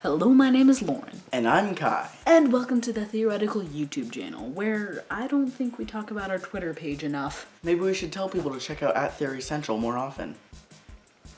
Hello, my name is Lauren. And I'm Kai. And welcome to the Theoretical YouTube channel, where I don't think we talk about our Twitter page enough. Maybe we should tell people to check out @Theory Central more often.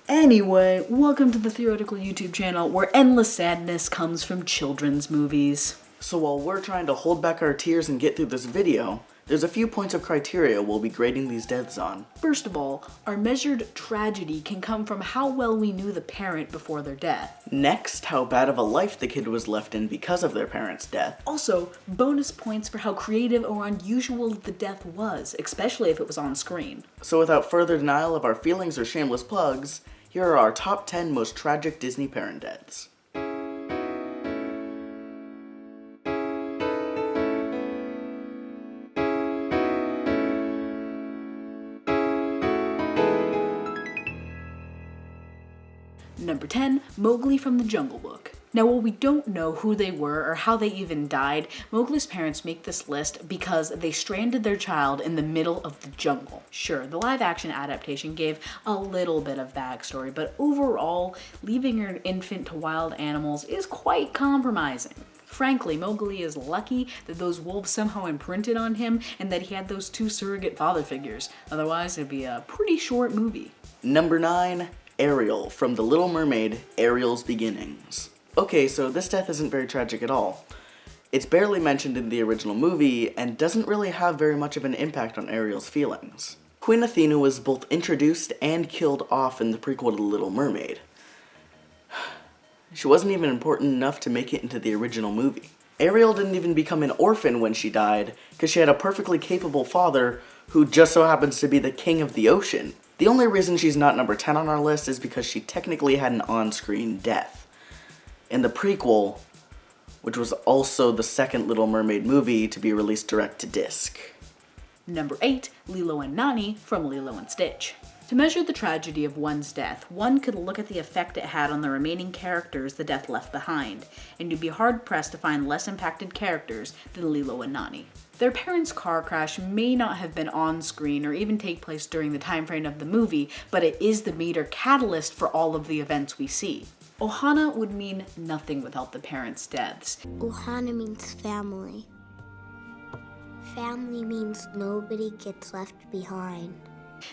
Anyway, welcome to the Theoretical YouTube channel, where endless sadness comes from children's movies. So while we're trying to hold back our tears and get through this video, there's a few points of criteria we'll be grading these deaths on. First of all, our measured tragedy can come from how well we knew the parent before their death. Next, how bad of a life the kid was left in because of their parent's death. Also, bonus points for how creative or unusual the death was, especially if it was on screen. So without further denial of our feelings or shameless plugs, here are our top 10 most tragic Disney parent deaths. Number 10, Mowgli from the Jungle Book. Now, while we don't know who they were or how they even died, Mowgli's parents make this list because they stranded their child in the middle of the jungle. Sure, the live-action adaptation gave a little bit of backstory, but overall, leaving your infant to wild animals is quite compromising. Frankly, Mowgli is lucky that those wolves somehow imprinted on him and that he had those two surrogate father figures. Otherwise, it'd be a pretty short movie. Number 9, Ariel from The Little Mermaid, Ariel's Beginnings. Okay, so this death isn't very tragic at all. It's barely mentioned in the original movie, and doesn't really have very much of an impact on Ariel's feelings. Queen Athena was both introduced and killed off in the prequel to The Little Mermaid. She wasn't even important enough to make it into the original movie. Ariel didn't even become an orphan when she died, because she had a perfectly capable father who just so happens to be the king of the ocean. The only reason she's not number 10 on our list is because she technically had an on-screen death. In the prequel, which was also the second Little Mermaid movie to be released direct-to-disc. Number 8, Lilo and Nani from Lilo and Stitch. To measure the tragedy of one's death, one could look at the effect it had on the remaining characters the death left behind, and you'd be hard-pressed to find less impacted characters than Lilo and Nani. Their parents' car crash may not have been on screen or even take place during the time frame of the movie, but it is the major catalyst for all of the events we see. Ohana would mean nothing without the parents' deaths. Ohana means family. Family means nobody gets left behind.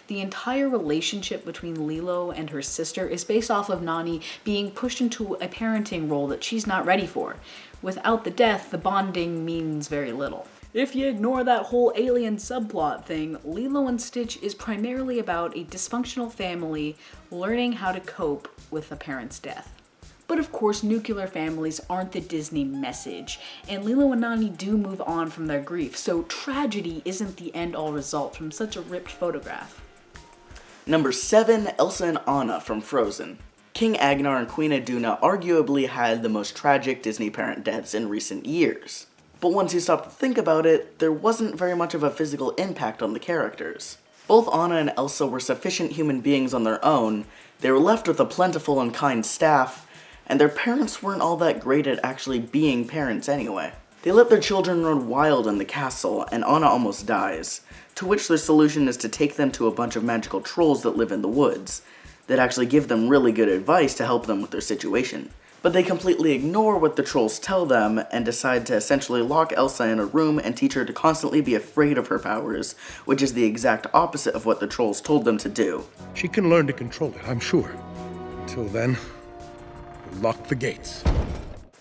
The entire relationship between Lilo and her sister is based off of Nani being pushed into a parenting role that she's not ready for. Without the death, the bonding means very little. If you ignore that whole alien subplot thing, Lilo and Stitch is primarily about a dysfunctional family learning how to cope with a parent's death. But of course, nuclear families aren't the Disney message, and Lilo and Nani do move on from their grief, so tragedy isn't the end-all result from such a ripped photograph. Number 7, Elsa and Anna from Frozen. King Agnar and Queen Iduna arguably had the most tragic Disney parent deaths in recent years. But once you stop to think about it, there wasn't very much of a physical impact on the characters. Both Anna and Elsa were sufficient human beings on their own, they were left with a plentiful and kind staff, and their parents weren't all that great at actually being parents anyway. They let their children run wild in the castle, and Anna almost dies, to which their solution is to take them to a bunch of magical trolls that live in the woods, that actually give them really good advice to help them with their situation. But they completely ignore what the trolls tell them, and decide to essentially lock Elsa in a room and teach her to constantly be afraid of her powers, which is the exact opposite of what the trolls told them to do. She can learn to control it, I'm sure. Until then, we'll lock the gates.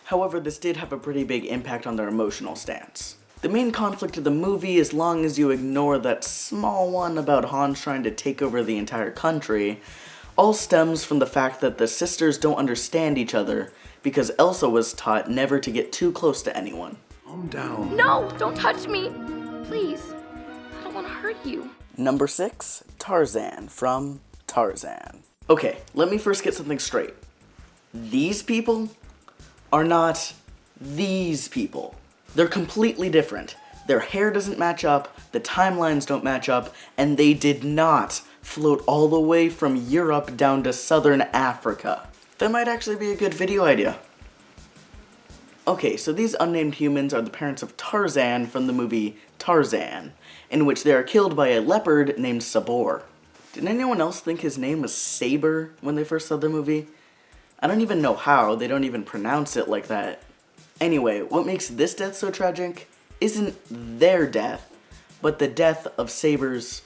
However, this did have a pretty big impact on their emotional stance. The main conflict of the movie, as long as you ignore that small one about Hans trying to take over the entire country, all stems from the fact that the sisters don't understand each other because Elsa was taught never to get too close to anyone. Calm down. No, don't touch me. Please. I don't want to hurt you. Number 6, Tarzan from Tarzan. Okay, let me first get something straight. These people are not these people. They're completely different. Their hair doesn't match up, the timelines don't match up, and they did not float all the way from Europe down to southern Africa. That might actually be a good video idea. Okay, so these unnamed humans are the parents of Tarzan from the movie Tarzan, in which they are killed by a leopard named Sabor. Did anyone else think his name was Saber when they first saw the movie? I don't even know how, they don't even pronounce it like that. Anyway, what makes this death so tragic isn't their death, but the death of Saber's,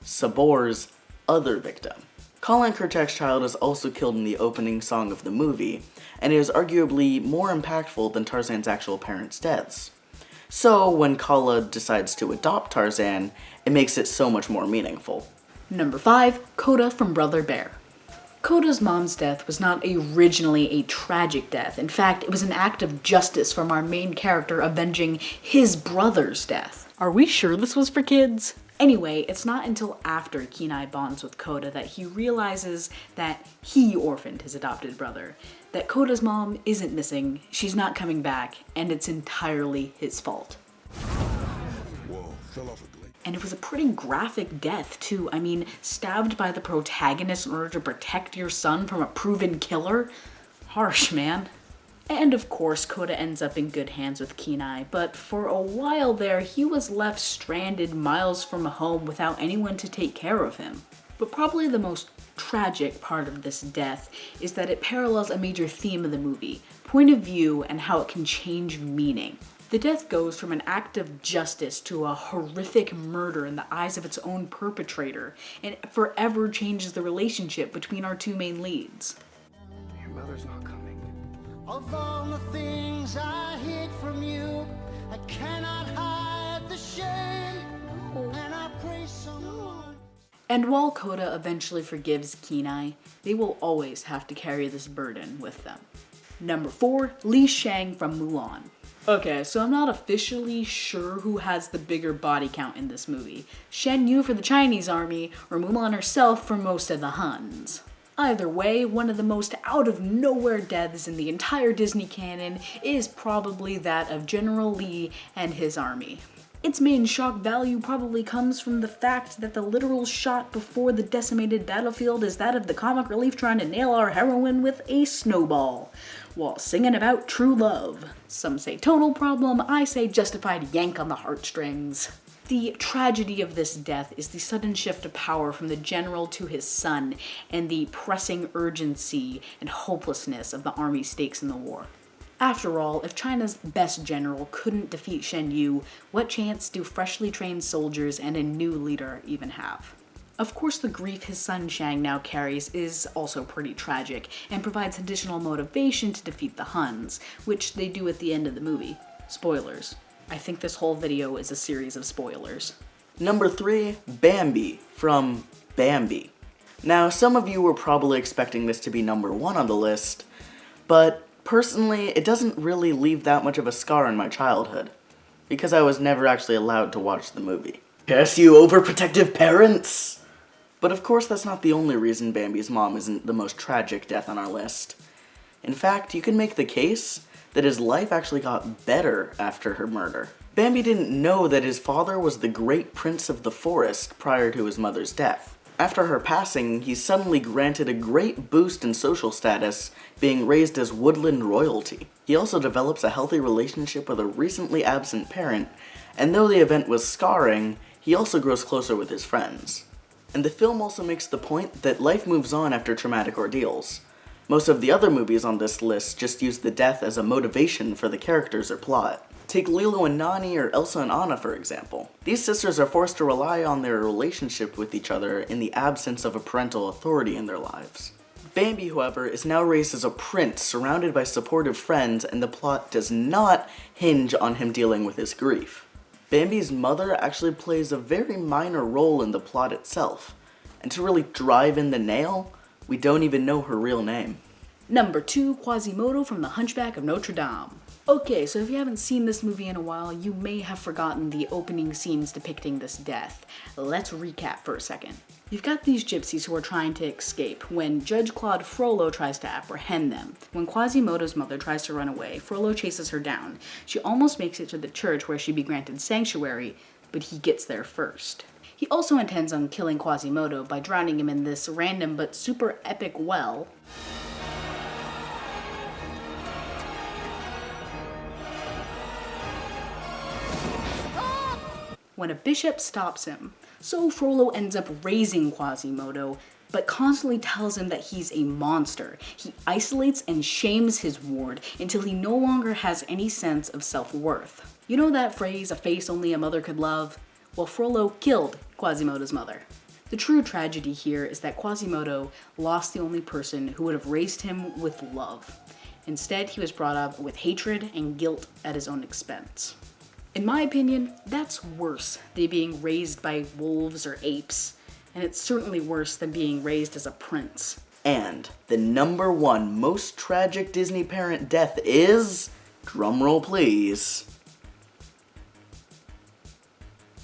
Sabor's other victim. Colin Kurczak's child is also killed in the opening song of the movie, and it is arguably more impactful than Tarzan's actual parents' deaths. So when Kala decides to adopt Tarzan, it makes it so much more meaningful. Number 5, Kota from Brother Bear. Kota's mom's death was not originally a tragic death. In fact, it was an act of justice from our main character avenging his brother's death. Are we sure this was for kids? Anyway, it's not until after Kenai bonds with Kota that he realizes that he orphaned his adopted brother, that Kota's mom isn't missing, she's not coming back, and it's entirely his fault. Whoa, fell off a glade. And it was a pretty graphic death, too. I mean, stabbed by the protagonist in order to protect your son from a proven killer? Harsh, man. And of course, Kota ends up in good hands with Kenai, but for a while there, he was left stranded miles from home without anyone to take care of him. But probably the most tragic part of this death is that it parallels a major theme of the movie, point of view and how it can change meaning. The death goes from an act of justice to a horrific murder in the eyes of its own perpetrator, and it forever changes the relationship between our two main leads. Your mother's not coming. Of all the things I hid from you, I cannot hide the shame, and I pray someone. And while Kota eventually forgives Kenai, they will always have to carry this burden with them. Number 4, Li Shang from Mulan. Okay, so I'm not officially sure who has the bigger body count in this movie, Shen Yu for the Chinese army, or Mulan herself for most of the Huns. Either way, one of the most out-of-nowhere deaths in the entire Disney canon is probably that of General Li and his army. Its main shock value probably comes from the fact that the literal shot before the decimated battlefield is that of the comic relief trying to nail our heroine with a snowball, while singing about true love. Some say tonal problem, I say justified yank on the heartstrings. The tragedy of this death is the sudden shift of power from the general to his son, and the pressing urgency and hopelessness of the army's stakes in the war. After all, if China's best general couldn't defeat Shen Yu, what chance do freshly trained soldiers and a new leader even have? Of course, the grief his son Shang now carries is also pretty tragic, and provides additional motivation to defeat the Huns, which they do at the end of the movie. Spoilers. I think this whole video is a series of spoilers. Number 3, Bambi from Bambi. Now, some of you were probably expecting this to be number 1 on the list, but personally, it doesn't really leave that much of a scar in my childhood, because I was never actually allowed to watch the movie. Curse you overprotective parents! But of course, that's not the only reason Bambi's mom isn't the most tragic death on our list. In fact, you can make the case that his life actually got better after her murder. Bambi didn't know that his father was the great prince of the forest prior to his mother's death. After her passing, he's suddenly granted a great boost in social status, being raised as woodland royalty. He also develops a healthy relationship with a recently absent parent, and though the event was scarring, he also grows closer with his friends. And the film also makes the point that life moves on after traumatic ordeals. Most of the other movies on this list just use the death as a motivation for the characters or plot. Take Lilo and Nani or Elsa and Anna, for example. These sisters are forced to rely on their relationship with each other in the absence of a parental authority in their lives. Bambi, however, is now raised as a prince surrounded by supportive friends, and the plot does not hinge on him dealing with his grief. Bambi's mother actually plays a very minor role in the plot itself, and to really drive in the nail, we don't even know her real name. Number 2, Quasimodo from The Hunchback of Notre Dame. Okay, so if you haven't seen this movie in a while, you may have forgotten the opening scenes depicting this death. Let's recap for a second. You've got these gypsies who are trying to escape when Judge Claude Frollo tries to apprehend them. When Quasimodo's mother tries to run away, Frollo chases her down. She almost makes it to the church where she'd be granted sanctuary, but he gets there first. He also intends on killing Quasimodo by drowning him in this random but super epic well. When a bishop stops him, so Frollo ends up raising Quasimodo, but constantly tells him that he's a monster. He isolates and shames his ward until he no longer has any sense of self-worth. You know that phrase, a face only a mother could love? Well, Frollo killed Quasimodo's mother. The true tragedy here is that Quasimodo lost the only person who would have raised him with love. Instead, he was brought up with hatred and guilt at his own expense. In my opinion, that's worse than being raised by wolves or apes, and it's certainly worse than being raised as a prince. And the number one most tragic Disney parent death is, drumroll please.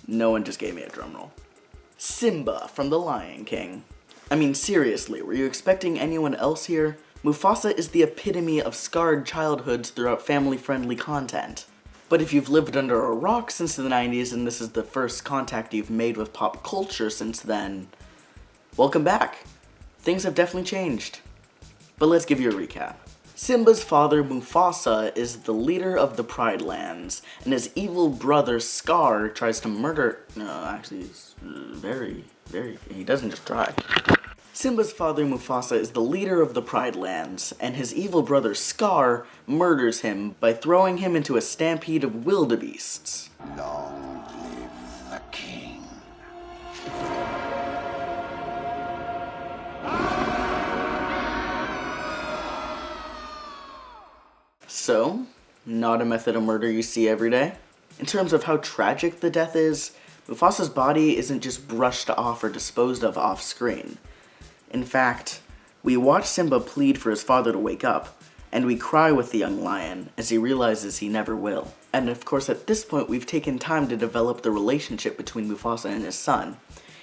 No one just gave me a drumroll. Simba from The Lion King. I mean, seriously, were you expecting anyone else here? Mufasa is the epitome of scarred childhoods throughout family-friendly content. But if you've lived under a rock since the 90s and this is the first contact you've made with pop culture since then, welcome back. Things have definitely changed. But let's give you a recap. Simba's father, Mufasa, is the leader of the Pride Lands, and his evil brother, Scar, tries to murder... No, actually, he's he doesn't just try. Simba's father, Mufasa, is the leader of the Pride Lands, and his evil brother, Scar, murders him by throwing him into a stampede of wildebeests. Long live the king. So, not a method of murder you see every day. In terms of how tragic the death is, Mufasa's body isn't just brushed off or disposed of off-screen. In fact, we watch Simba plead for his father to wake up, and we cry with the young lion as he realizes he never will. And of course at this point we've taken time to develop the relationship between Mufasa and his son.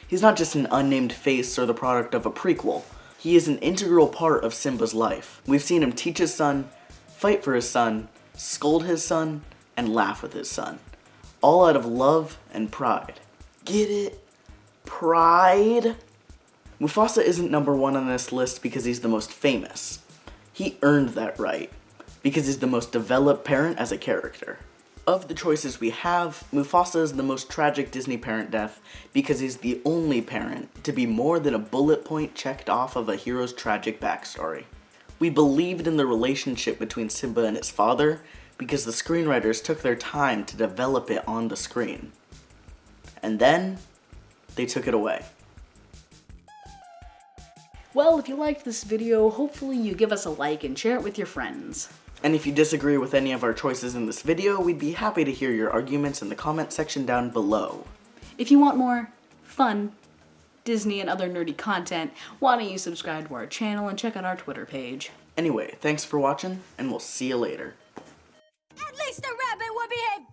He's not just an unnamed face or the product of a prequel. He is an integral part of Simba's life. We've seen him teach his son, fight for his son, scold his son, and laugh with his son. All out of love and pride. Get it? Pride? Mufasa isn't number one on this list because he's the most famous. He earned that right, because he's the most developed parent as a character. Of the choices we have, Mufasa is the most tragic Disney parent death because he's the only parent to be more than a bullet point checked off of a hero's tragic backstory. We believed in the relationship between Simba and his father because the screenwriters took their time to develop it on the screen. And then, they took it away. Well, if you liked this video, hopefully you give us a like and share it with your friends. And if you disagree with any of our choices in this video, we'd be happy to hear your arguments in the comment section down below. If you want more fun Disney and other nerdy content, why don't you subscribe to our channel and check out our Twitter page. Anyway, thanks for watching, and we'll see you later. At least a rabbit would behave